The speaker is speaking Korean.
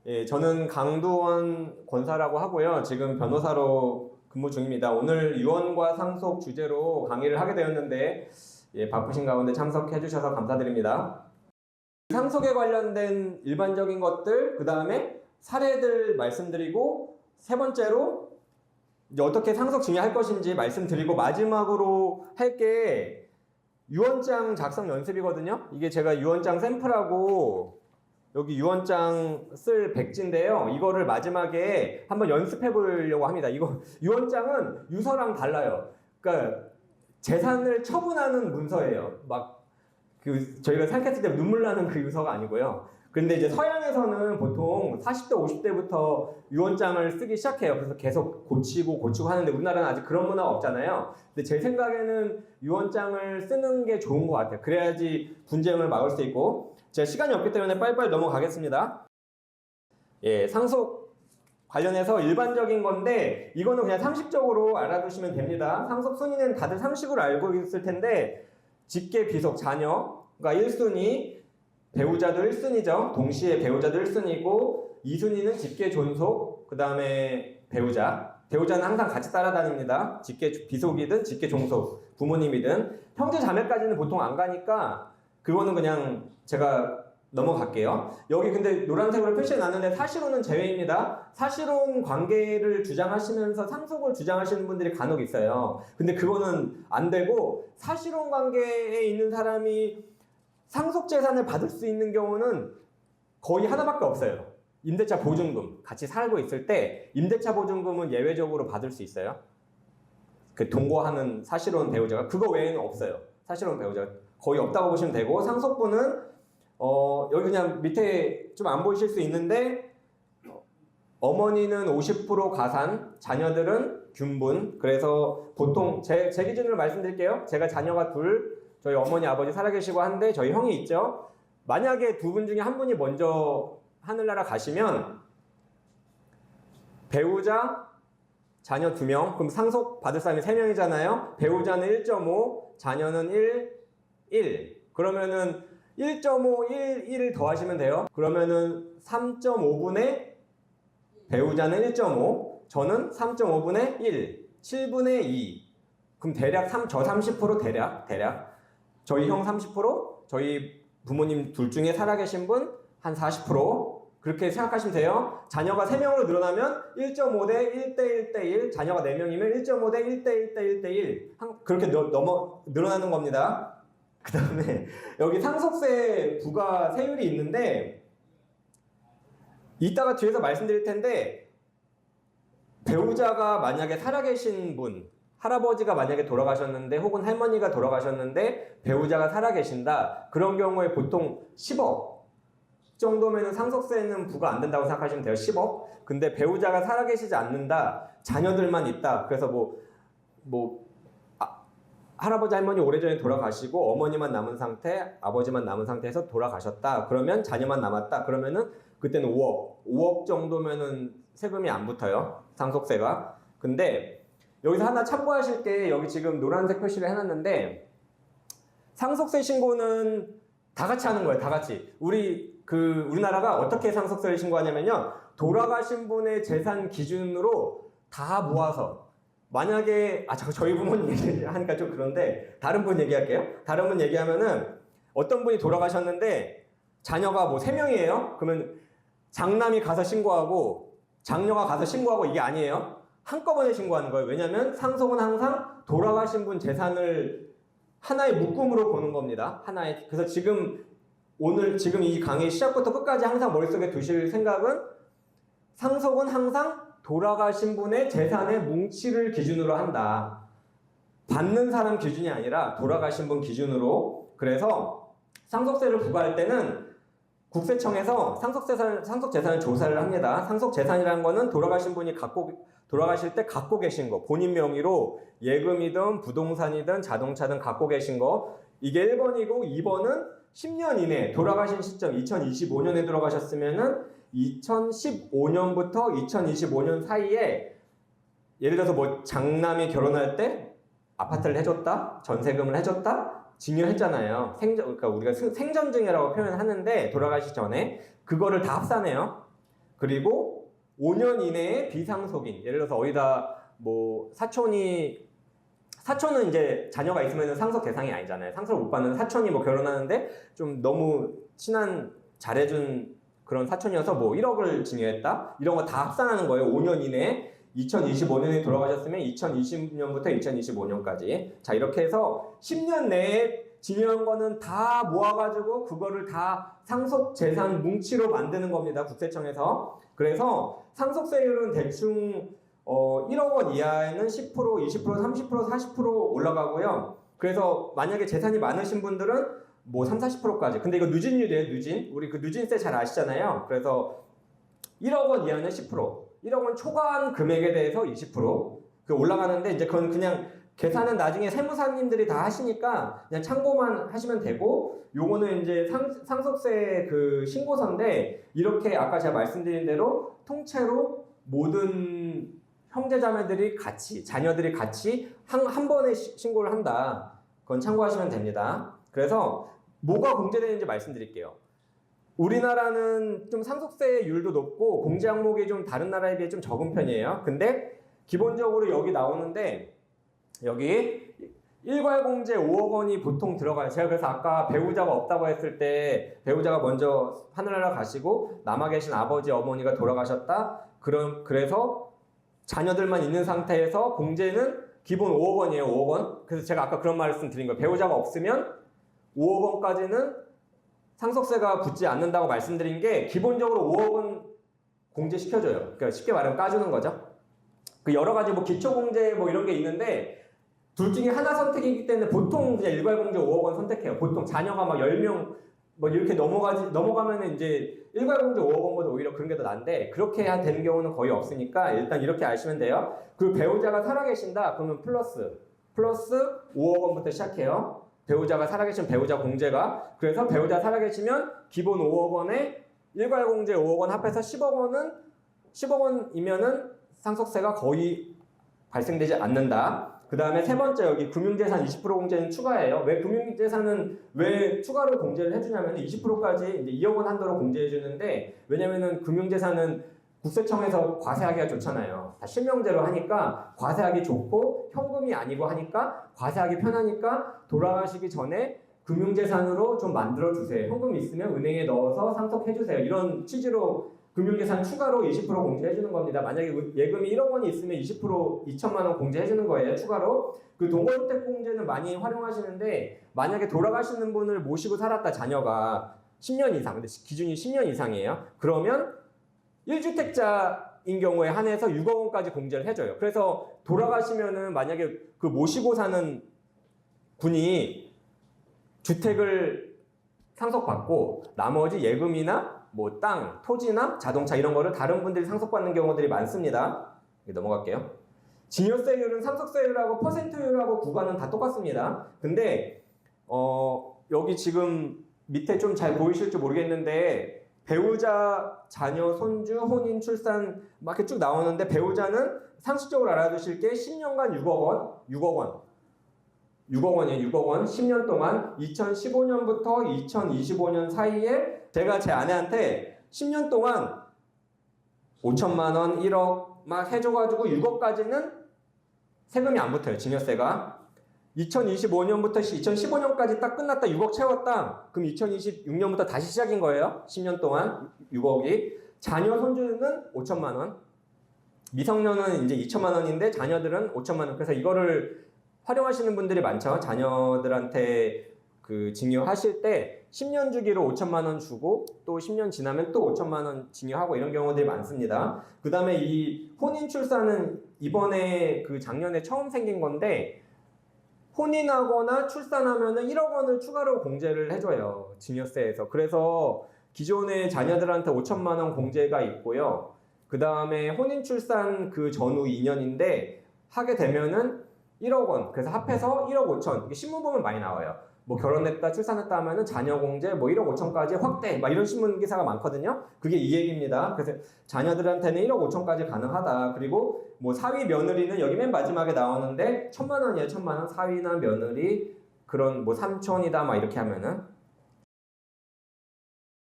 예, 저는 강두원 권사라고 하고요. 지금 변호사로 근무 중입니다. 오늘 유언과 상속 주제로 강의를 하게 되었는데, 예, 바쁘신 가운데 참석해 주셔서 감사드립니다. 상속에 관련된 일반적인 것들, 그 다음에 사례들 말씀드리고, 세 번째로 이제 어떻게 상속 증여할 것인지 말씀드리고, 마지막으로 할 게 유언장 작성 연습이거든요. 이게 제가 유언장 샘플하고 여기 유언장 쓸 백지인데요. 이거를 마지막에 한번 연습해 보려고 합니다. 이거 유언장은 유서랑 달라요. 그러니까 재산을 처분하는 문서예요. 막 저희가 생각했을 때 눈물 나는 그 유서가 아니고요. 그런데 이제 서양에서는 보통 40대, 50대부터 유언장을 쓰기 시작해요. 그래서 계속 고치고 하는데 우리나라는 아직 그런 문화가 없잖아요. 근데 제 생각에는 유언장을 쓰는 게 좋은 것 같아요. 그래야지 분쟁을 막을 수 있고. 제가 시간이 없기 때문에 빨리빨리 넘어가겠습니다. 예, 상속 관련해서 일반적인 건데 이거는 그냥 상식적으로 알아두시면 됩니다. 상속 순위는 다들 상식으로 알고 있을 텐데 직계, 비속, 자녀가 1순위, 배우자도 1순위죠. 동시에 배우자도 1순위고 2순위는 직계, 존속, 그 다음에 배우자. 배우자는 항상 같이 따라다닙니다. 직계, 비속이든 직계, 종속, 부모님이든. 형제, 자매까지는 보통 안 가니까 그거는 그냥 제가 넘어갈게요. 여기 근데 노란색으로 표시해놨는데 사실혼은 제외입니다. 사실혼 관계를 주장하시면서 상속을 주장하시는 분들이 간혹 있어요. 근데 그거는 안 되고 사실혼 관계에 있는 사람이 상속 재산을 받을 수 있는 경우는 거의 하나밖에 없어요. 임대차 보증금. 같이 살고 있을 때 임대차 보증금은 예외적으로 받을 수 있어요. 그 동거하는 사실혼 배우자가. 그거 외에는 없어요. 사실혼 배우자가. 거의 없다고 보시면 되고, 상속분은 여기 그냥 밑에 좀 안 보이실 수 있는데 어머니는 50% 가산, 자녀들은 균분. 그래서 보통 제 기준으로 말씀드릴게요. 제가 자녀가 둘, 저희 어머니 아버지 살아계시고 한데 저희 형이 있죠. 만약에 두 분 중에 한 분이 먼저 하늘나라 가시면 배우자, 자녀 2명, 그럼 상속 받을 사람이 3명이잖아요. 배우자는 1.5, 자녀는 1. 그러면은 1.5, 1을 더하시면 돼요. 그러면은 3.5분의 배우자는 1.5, 저는 3.5분의 1, 7분의 2. 그럼 대략 저 30% 대략. 저희 형 30%, 저희 부모님 둘 중에 살아계신 분 한 40%. 그렇게 생각하시면 돼요. 자녀가 3명으로 늘어나면 1.5 대 1대 1대 1, 자녀가 4명이면 1.5 대 1대 1대 1대 1. 그렇게 늘어나는 겁니다. 그 다음에 여기 상속세 부과 세율이 있는데 이따가 뒤에서 말씀드릴 텐데 배우자가 만약에 살아계신 분, 할아버지가 만약에 돌아가셨는데 혹은 할머니가 돌아가셨는데 배우자가 살아계신다. 그런 경우에 보통 10억 정도면은 상속세는 부과 안 된다고 생각하시면 돼요. 10억. 근데 배우자가 살아계시지 않는다. 자녀들만 있다. 그래서 할아버지 할머니 오래전에 돌아가시고 어머니만 남은 상태, 아버지만 남은 상태에서 돌아가셨다. 그러면 자녀만 남았다. 그러면은 그때는 5억 정도면은 세금이 안 붙어요. 상속세가. 근데 여기서 하나 참고하실 게 여기 지금 노란색 표시를 해놨는데 상속세 신고는 다 같이 하는 거예요. 다 같이. 우리나라가 어떻게 상속세를 신고하냐면요. 돌아가신 분의 재산 기준으로 다 모아서 만약에 저희 부모님 얘기하니까 좀 그런데 다른 분 얘기할게요. 다른 분 얘기하면은 어떤 분이 돌아가셨는데 자녀가 3명이에요. 그러면 장남이 가서 신고하고 장녀가 가서 신고하고 이게 아니에요. 한꺼번에 신고하는 거예요. 왜냐면 상속은 항상 돌아가신 분 재산을 하나의 묶음으로 보는 겁니다. 그래서 지금 이 강의 시작부터 끝까지 항상 머릿속에 두실 생각은 상속은 항상 돌아가신 분의 재산의 뭉치를 기준으로 한다. 받는 사람 기준이 아니라 돌아가신 분 기준으로. 그래서 상속세를 부과할 때는 국세청에서 상속재산을 조사를 합니다. 상속재산이라는 거는 돌아가신 분이 돌아가실 때 갖고 계신 거, 본인 명의로 예금이든 부동산이든 자동차든 갖고 계신 거, 이게 1번이고 2번은 10년 이내, 돌아가신 시점 2025년에 돌아가셨으면은 2015년부터 2025년 사이에 예를 들어서 장남이 결혼할 때 아파트를 해줬다, 전세금을 해줬다, 증여했잖아요. 그러니까 우리가 생전증여라고 표현을 하는데 돌아가시기 전에 그거를 다 합산해요. 그리고 5년 이내에 비상속인, 예를 들어서 어디다 뭐 사촌은 이제 자녀가 있으면 상속 대상이 아니잖아요. 상속을 못 받는 사촌이 뭐 결혼하는데 좀 너무 친한 잘해준 그런 사촌이어서 뭐 1억을 징여했다? 이런 거 다 합산하는 거예요. 5년 이내에. 2025년에 돌아가셨으면 2020년부터 2025년까지. 자, 이렇게 해서 10년 내에 징여한 거는 다 모아가지고 그거를 다 상속재산 뭉치로 만드는 겁니다. 국세청에서. 그래서 상속세율은 대충 1억 원 이하에는 10%, 20%, 30%, 40% 올라가고요. 그래서 만약에 재산이 많으신 분들은 뭐 3, 40%까지. 근데 이거 누진율이에요, 누진. 우리 그 누진세 잘 아시잖아요. 그래서 1억 원 이하는 10%, 1억 원 초과한 금액에 대해서 20% 올라가는데 이제 그건 그냥 계산은 나중에 세무사님들이 다 하시니까 그냥 참고만 하시면 되고, 요거는 이제 상속세 그 신고서인데 이렇게 아까 제가 말씀드린 대로 통째로 모든 형제자매들이 같이, 자녀들이 같이 한 번에 신고를 한다. 그건 참고하시면 됩니다. 그래서 뭐가 공제되는지 말씀드릴게요. 우리나라는 좀 상속세율도 높고 공제 항목이 좀 다른 나라에 비해 좀 적은 편이에요. 근데 기본적으로 여기 나오는데 여기 일괄 공제 5억 원이 보통 들어가요. 제가 그래서 아까 배우자가 없다고 했을 때 배우자가 먼저 하늘나라 가시고 남아 계신 아버지 어머니가 돌아가셨다. 그래서 자녀들만 있는 상태에서 공제는 기본 5억 원이에요. 5억 원. 그래서 제가 아까 그런 말씀 드린 거예요. 배우자가 없으면 5억 원까지는 상속세가 붙지 않는다고 말씀드린 게 기본적으로 5억 원 공제시켜줘요. 그러니까 쉽게 말하면 까주는 거죠. 그 여러 가지 뭐 기초공제 뭐 이런 게 있는데 둘 중에 하나 선택이기 때문에 보통 그냥 일괄공제 5억 원 선택해요. 보통 자녀가 막 10명 뭐 이렇게 넘어가면 이제 일괄공제 5억 원보다 오히려 그런 게 더 난데 그렇게 되는 경우는 거의 없으니까 일단 이렇게 아시면 돼요. 그리고 배우자가 살아계신다 그러면 플러스 5억 원부터 시작해요. 배우자가 살아계시면 배우자 공제가. 그래서 배우자 살아계시면 기본 5억 원에 일괄공제 5억 원 합해서 10억 원이면은 상속세가 거의 발생되지 않는다. 그 다음에 세 번째 여기 금융재산 20% 공제는 추가예요. 왜 금융재산은 왜 추가로 공제를 해주냐면 20%까지 이제 2억 원 한도로 공제해주는데, 왜냐면은 금융재산은 국세청에서 과세하기가 좋잖아요. 다 실명제로 하니까 과세하기 좋고 현금이 아니고 하니까 과세하기 편하니까 돌아가시기 전에 금융재산으로 좀 만들어주세요. 현금이 있으면 은행에 넣어서 상속해주세요. 이런 취지로 금융재산 추가로 20% 공제해주는 겁니다. 만약에 예금이 1억 원이 있으면 20% 2천만 원 공제해주는 거예요. 추가로. 그 동거주택 공제는 많이 활용하시는데 만약에 돌아가시는 분을 모시고 살았다 자녀가 10년 이상, 근데 기준이 10년 이상이에요. 그러면 1주택자인 경우에 한해서 6억 원까지 공제를 해줘요. 그래서 돌아가시면은 만약에 그 모시고 사는 분이 주택을 상속받고 나머지 예금이나 뭐 땅, 토지나 자동차 이런 거를 다른 분들이 상속받는 경우들이 많습니다. 넘어갈게요. 증여세율은 상속세율하고 퍼센트율하고 구간은 다 똑같습니다. 근데 여기 지금 밑에 좀 잘 보이실지 모르겠는데 배우자, 자녀, 손주, 혼인, 출산 막 이렇게 쭉 나오는데 배우자는 상식적으로 알아두실 게 10년간 6억 원. 6억 원이에요. 6억 원. 10년 동안 2015년부터 2025년 사이에 제가 제 아내한테 10년 동안 5천만 원, 1억 막 해줘가지고 6억까지는 세금이 안 붙어요. 증여세가. 2025년부터 2015년까지 딱 끝났다. 6억 채웠다. 그럼 2026년부터 다시 시작인 거예요. 10년 동안 6억이. 자녀, 손주는 5천만 원. 미성년은 이제 2천만 원인데 자녀들은 5천만 원. 그래서 이거를 활용하시는 분들이 많죠. 자녀들한테 그 증여하실 때 10년 주기로 5천만 원 주고 또 10년 지나면 또 5천만 원 증여하고 이런 경우들이 많습니다. 그 다음에 이 혼인 출산은 이번에 그 작년에 처음 생긴 건데 혼인하거나 출산하면은 1억 원을 추가로 공제를 해줘요. 증여세에서. 그래서 기존에 자녀들한테 5천만 원 공제가 있고요. 그 다음에 혼인 출산 그 전후 2년인데 하게 되면은 1억 원. 그래서 합해서 1억 5천. 이게 신문 보면 많이 나와요. 뭐 결혼했다, 출산했다 하면은 자녀 공제 뭐 1억 5천까지 확대. 막 이런 신문 기사가 많거든요. 그게 이 얘기입니다. 그래서 자녀들한테는 1억 5천까지 가능하다. 그리고 뭐 사위 며느리는 여기 맨 마지막에 나오는데 1,000만 원이에요. 1,000만 원. 사위나 며느리 그런 뭐 삼촌이다 막 이렇게 하면은